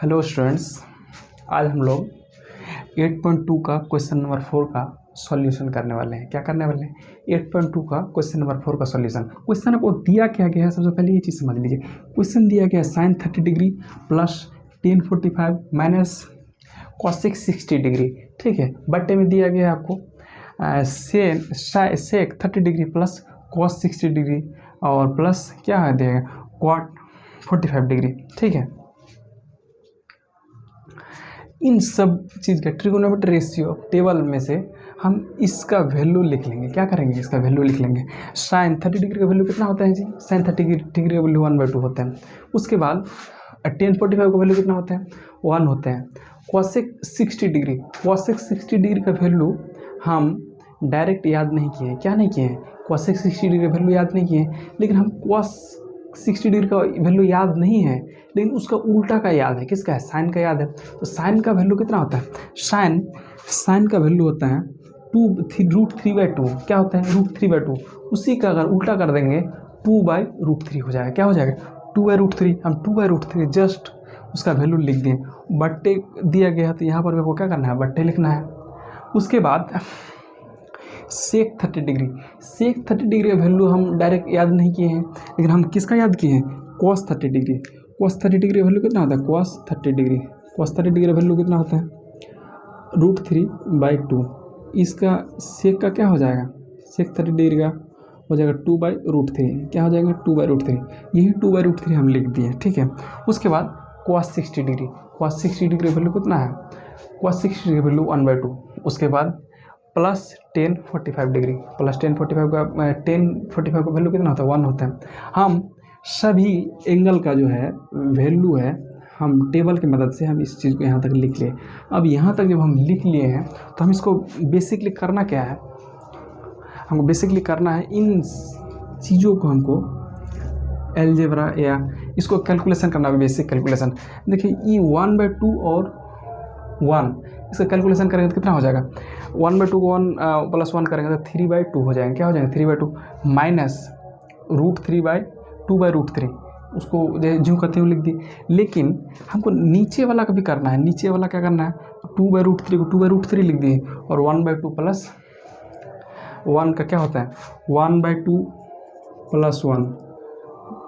Hello students, आज हम लोग 8.2 का क्वेश्चन नंबर 4 का सॉल्यूशन करने वाले हैं। क्या करने वाले हैं? 8.2 का क्वेश्चन नंबर 4 का सॉल्यूशन। क्वेश्चन आपको दिया क्या गया है, सबसे पहले ये चीज़ समझ लीजिए। क्वेश्चन दिया गया है sin 30 degree plus tan 45 minus cosec 60 degree, ठीक है। बट्टे में दिया गया है आपको sec 30 degree plus cos 60 degree और प्लस क्या है देगा cot 45 डिग्री, ठीक है। इन सब चीज़ का ट्रिगोनोमेट्री रेशियो टेबल में से हम इसका वैल्यू लिख लेंगे। क्या करेंगे? इसका वैल्यू लिख लेंगे। साइन 30 डिग्री का वैल्यू कितना होता है जी? साइन 30 डिग्री का वैल्यू 1/2 होता है। उसके बाद tan 45 का वैल्यू कितना होता है? 1 होता है। cosec 60 डिग्री का वैल्यू हम डायरेक्ट याद नहीं किए हैं। क्या नहीं किए हैं? cosec 60 डिग्री का वैल्यू याद नहीं किए हैं, लेकिन हम cos 60 डिग्री का वैल्यू याद नहीं है, लेकिन उसका उल्टा का याद है। किसका है? साइन का याद है। तो साइन का वैल्यू कितना होता है? साइन का वैल्यू होता है √3/2। क्या होता है? √3/2। उसी का अगर उल्टा कर देंगे 2/√3 हो जाएगा। क्या हो जाएगा? 2/√3। हम 2/√3 जस्ट उसका वैल्यू लिख दिए। बट्टे दिया गया है तो यहाँ पर आपको क्या करना है? बट्टे लिखना है। उसके बाद सेक 30 डिग्री का वैल्यू हम डायरेक्ट याद नहीं किए हैं, लेकिन हम किसका याद किए हैं? cos 30 degree. cos 30 डिग्री का वैल्यू कितना होता है? cos 30 डिग्री का वैल्यू कितना होता है? √3/2। इसका सेक का क्या हो जाएगा? सेक 30 डिग्री का हो जाएगा 2/√3। क्या हो जाएगा? 2/√3। यही 2/√3 हम लिख दिए, ठीक है। उसके बाद cos 60 डिग्री का वैल्यू कितना है? cos 60 डिग्री का वैल्यू 1/2। उसके बाद प्लस tan 45 डिग्री, tan 45 का वैल्यू कितना होता है? 1 होता है। हम सभी एंगल का जो है वैल्यू है, हम टेबल की मदद से हम इस चीज़ को यहाँ तक लिख लिए। अब यहाँ तक जब हम लिख लिए हैं तो हम इसको बेसिकली करना क्या है? हमको बेसिकली करना है इन चीज़ों को हमको अलजेब्रा या इसको कैलकुलेशन करना है, बेसिक कैलकुलेशन। देखिए ये 1/2 और 1 इसका कैलकुलेशन करेंगे तो कितना हो जाएगा? 1/2 को 1 + 1 करेंगे तो 3/2 हो जाएंगे। क्या हो जाएंगे? 3/2 माइनस √3/2/√3। उसको जो कहते हुए लिख दी। लेकिन हमको नीचे वाला का भी करना है। नीचे वाला क्या करना है? 2/√3 को 2/√3 लिख दिए और 1/2 प्लस 1 का क्या होता है? 1/2 + 1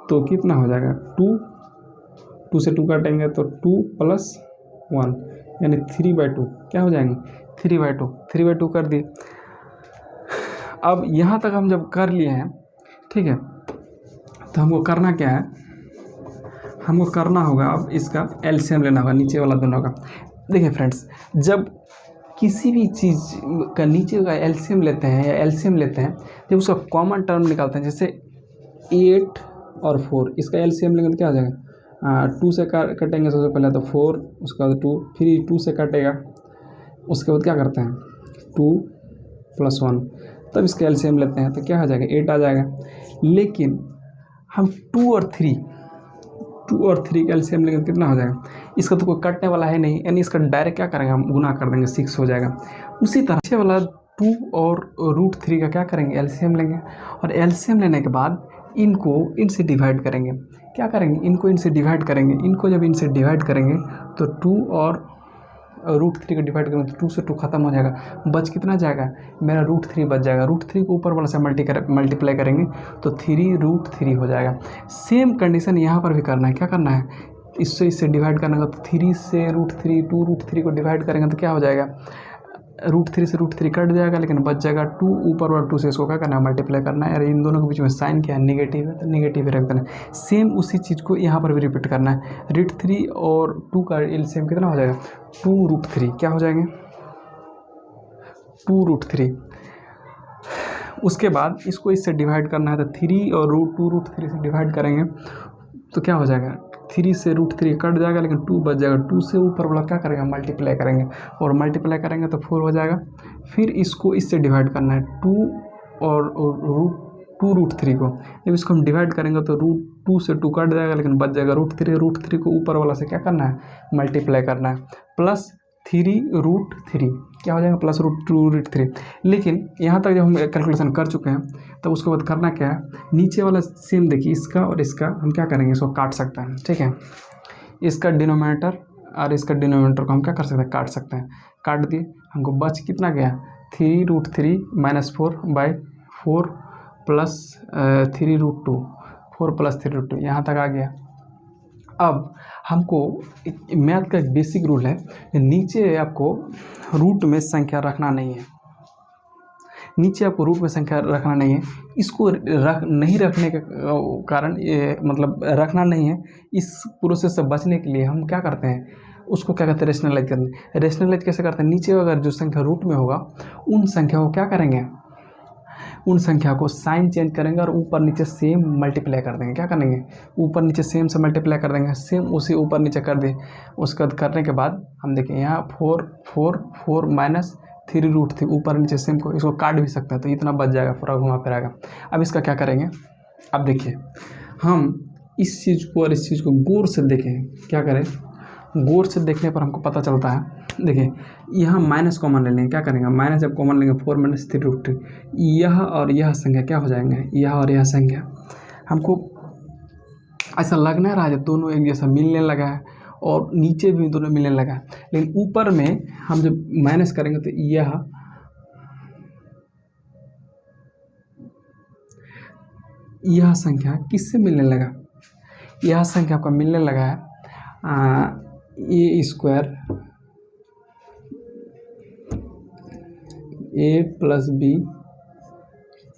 तो कितना हो जाएगा? 2 से 2 काटेंगे तो 2 + 1 यानी 3/2। क्या हो जाएंगे? 3/2 कर दिए। अब यहाँ तक हम जब कर लिए हैं, ठीक है, तो हमको करना क्या है? हमको करना होगा अब इसका एलसीएम लेना होगा नीचे वाला दोनों का। देखिए फ्रेंड्स, जब किसी भी चीज़ का नीचे का एलसीएम लेते हैं या एलसीएम लेते हैं, जब उसका कॉमन टर्म निकालते हैं, जैसे 8 और 4, इसका एलसीएम लेंगे तो क्या हो जाएगा? 2 से कटेंगे सबसे पहले तो 4, उसके बाद 2, फिर 2 से कटेगा, उसके बाद क्या करते हैं? 2 + 1, तब इसका एलसीएम लेते हैं तो क्या हो जाएगा? 8 आ जाएगा। लेकिन हम 2 और 3 का एलसीएम लेंगे तो कितना हो जाएगा? इसका तो कोई कटने वाला है नहीं, यानी इसका डायरेक्ट क्या करेंगे? हम गुना कर देंगे, 6 हो जाएगा। उसी तरह से वाला 2 और √3 का क्या करेंगे? एलसीएम लेंगे और एलसीएम लेने के बाद इनको इनसे डिवाइड करेंगे। क्या करेंगे? इनको इनसे डिवाइड करेंगे। इनको जब इनसे डिवाइड करेंगे तो 2 और √3 को डिवाइड करेंगे तो 2 से 2 खत्म हो जाएगा। बच कितना जाएगा? मेरा √3 बच जाएगा। √3 को ऊपर वाला से मल्टीप्लाई करेंगे तो 3√3 हो जाएगा। सेम कंडीशन यहाँ पर भी करना है। क्या करना है? इससे डिवाइड करना है तो 3 से √3, 2√3 को डिवाइड करेंगे तो क्या हो जाएगा? √3 से √3 कट जाएगा, लेकिन बच जाएगा 2। ऊपर वाला 2 से इसको क्या करना है? मल्टीप्लाई करना है। और इन दोनों के बीच में साइन क्या है? नेगेटिव है, तो नेगेटिव रख देना है। सेम उसी चीज़ को यहाँ पर भी रिपीट करना है। √3 और 2 का एलसीएम कितना हो जाएगा? 2√3। क्या हो जाएंगे? 2√3। उसके बाद इसको इससे डिवाइड करना है तो 3 और 2√3 से डिवाइड करेंगे तो क्या हो जाएगा? 3 से √3 कट जाएगा, लेकिन 2 बच जाएगा। 2 से ऊपर वाला क्या करेंगे? मल्टीप्लाई करेंगे और मल्टीप्लाई करेंगे तो 4 हो जाएगा। फिर इसको इससे डिवाइड करना है 2 और 2√3 को। जब इसको हम डिवाइड करेंगे तो 2 से 2 कट जाएगा, लेकिन बच जाएगा √3 को ऊपर वाला से क्या करना है? मल्टीप्लाई करना है प्लस 3√3। क्या हो जाएगा? प्लस √2√3। लेकिन यहाँ तक जब हम कैलकुलेशन कर चुके हैं तो उसके बाद करना क्या है? नीचे वाला सेम देखिए, इसका और इसका हम क्या करेंगे? इसको काट सकते हैं, ठीक है। इसका डिनोमिनेटर और इसका डिनोमिनेटर को हम क्या कर सकते हैं, काट सकते हैं। काट दिए, हमको बच कितना गया, 3√3 - 4/4 प्लस 3√2, 4 + 3√2 यहाँ तक आ गया। अब हमको मैथ का एक बेसिक रूल है, नीचे आपको रूट में संख्या रखना नहीं है, नीचे आपको रूट में संख्या रखना नहीं है। इसको नहीं रखने के कारण ये मतलब रखना नहीं है, इस प्रोसेस से बचने के लिए हम क्या करते हैं, उसको क्या कहते हैं, रेशनलाइज करते हैं। रेशनलाइज कैसे करते हैं, नीचे अगर जो संख्या रूट में होगा उन संख्या को क्या करेंगे, उन संख्या को साइन चेंज करेंगे और ऊपर नीचे सेम मल्टीप्लाई कर देंगे। क्या करेंगे, ऊपर नीचे सेम से मल्टीप्लाई कर देंगे, सेम उसी ऊपर नीचे कर दे। उसका करने के बाद हम देखें यहाँ 4 4 4 माइनस 3√3 ऊपर नीचे सेम को इसको काट भी सकते हैं, तो इतना बच जाएगा, पूरा घुमा फिराएगा। अब इसका क्या करेंगे, अब देखिए हम इस चीज़ को और इस चीज़ को गौर से देखें। क्या करें, गौर से देखने पर हमको पता चलता है, देखिए यहाँ माइनस कॉमन ले लेंगे। क्या करेंगे, माइनस जब कॉमन लेंगे 4 - 3√3, यह और यह संख्या क्या हो जाएंगे, यह और यह संख्या। हमको ऐसा लगना रहा है दोनों एक जैसा मिलने लगा है और नीचे भी दोनों मिलने लगा है, लेकिन ऊपर में हम जब माइनस करेंगे तो यह संख्या किससे मिलने लगा, यह संख्या आपका मिलने लगा है a + b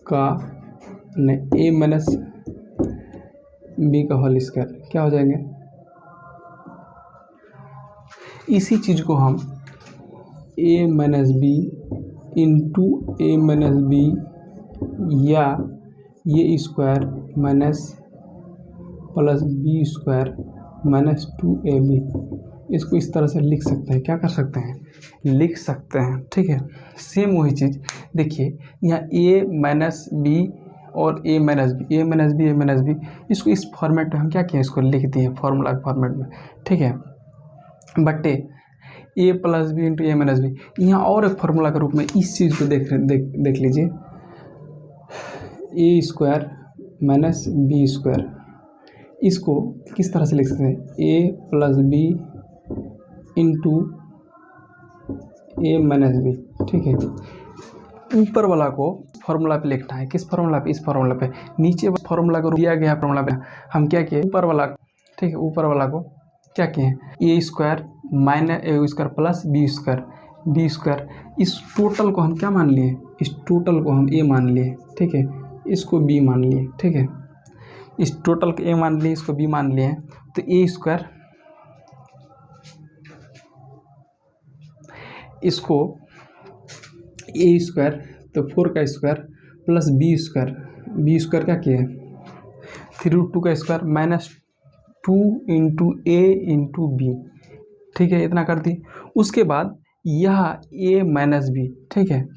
का a - b का होल स्क्वायर क्या हो जाएंगे। इसी चीज़ को हम a - b into a - b या ये square minus plus b square minus 2ab, इसको इस तरह से लिख सकते हैं। क्या कर सकते हैं, लिख सकते हैं, ठीक है। सेम वही चीज़ देखिए, यहाँ a - b और a - b, इसको इस फॉर्मेट में हम क्या किए, इसको लिख दिए फॉर्मूला के फॉर्मेट में, ठीक है। बटे a + b into a - b, यहाँ और एक फार्मूला के रूप में इस चीज़ को देख लीजिए, a square minus b square, इसको किस तरह से लिख सकते हैं, a + b into a - b, ठीक है। ऊपर वाला को फार्मूला पे लिखना है, किस फार्मूला पे, इस फार्मूला पे। नीचे फार्मूला को दिया गया फार्मूला पे हम क्या किए, ऊपर वाला, ठीक है, ऊपर वाला को क्या किए, a square minus a square plus b square, इस टोटल को हम क्या मान लिए, इस टोटल को हम a मान लिए, ठीक है, इसको b मान लिए, ठीक है। इस टोटल को a मान लिए, इसको b मान लिए, तो a स्क्वायर, इसको a स्क्वायर तो 4 का स्क्वायर प्लस b स्क्वायर क्या किया है, 3√2 का square minus 2 into a into b, ठीक है, इतना कर दी। उसके बाद यह a - b, ठीक है,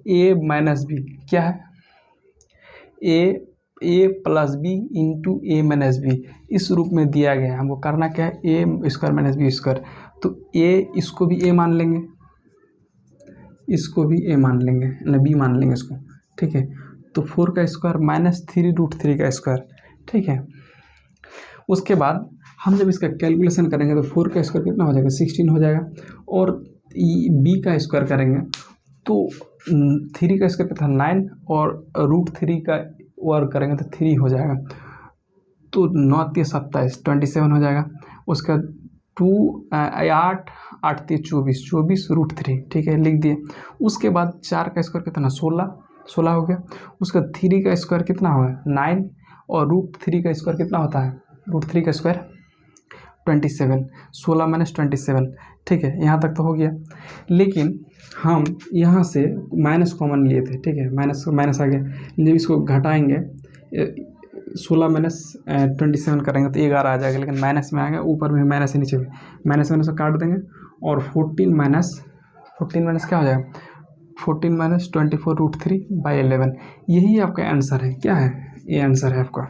a - b क्या है, a + b into a - b, इस रूप में दिया गया है। हमको करना क्या है, a स्क्वायर - b स्क्वायर, तो a इसको भी a मान लेंगे, इसको भी a मान लेंगे, न b मान लेंगे इसको, ठीक है। तो 4 का स्क्वायर माइनस 3√3 का स्क्वायर, ठीक है। उसके बाद हम जब इसका कैलकुलेशन करेंगे तो 4 का स्क्वायर कितना हो जाएगा, 16 हो जाएगा, और b का स्क्वायर करेंगे तो 3 का स्क्वायर कितना 9, और √3 का वर्ग करेंगे तो 3 हो जाएगा, तो 9 × 27 27 हो जाएगा। उसका 8 8 × 24 √3, ठीक है, लिख दिए। उसके बाद 4 का स्क्वायर कितना 16 हो गया। उसका 3 का स्क्वायर कितना होगा 9, और √3 का स्क्वायर कितना होता है, √3 का स्क्वायर 27, 16 - 27, ठीक है, यहाँ तक तो हो गया। लेकिन हम यहाँ से माइनस कॉमन लिए थे, ठीक है, माइनस आ गया, जब इसको घटाएंगे 16 - 27 करेंगे तो 11 आ जाएगा, लेकिन माइनस में आएगा, ऊपर में माइनस है, नीचे में माइनस काट देंगे, और 14 माइनस क्या हो जाएगा, 14 - 24 √3/11, यही आपका आंसर है। क्या है, ये आंसर है आपका।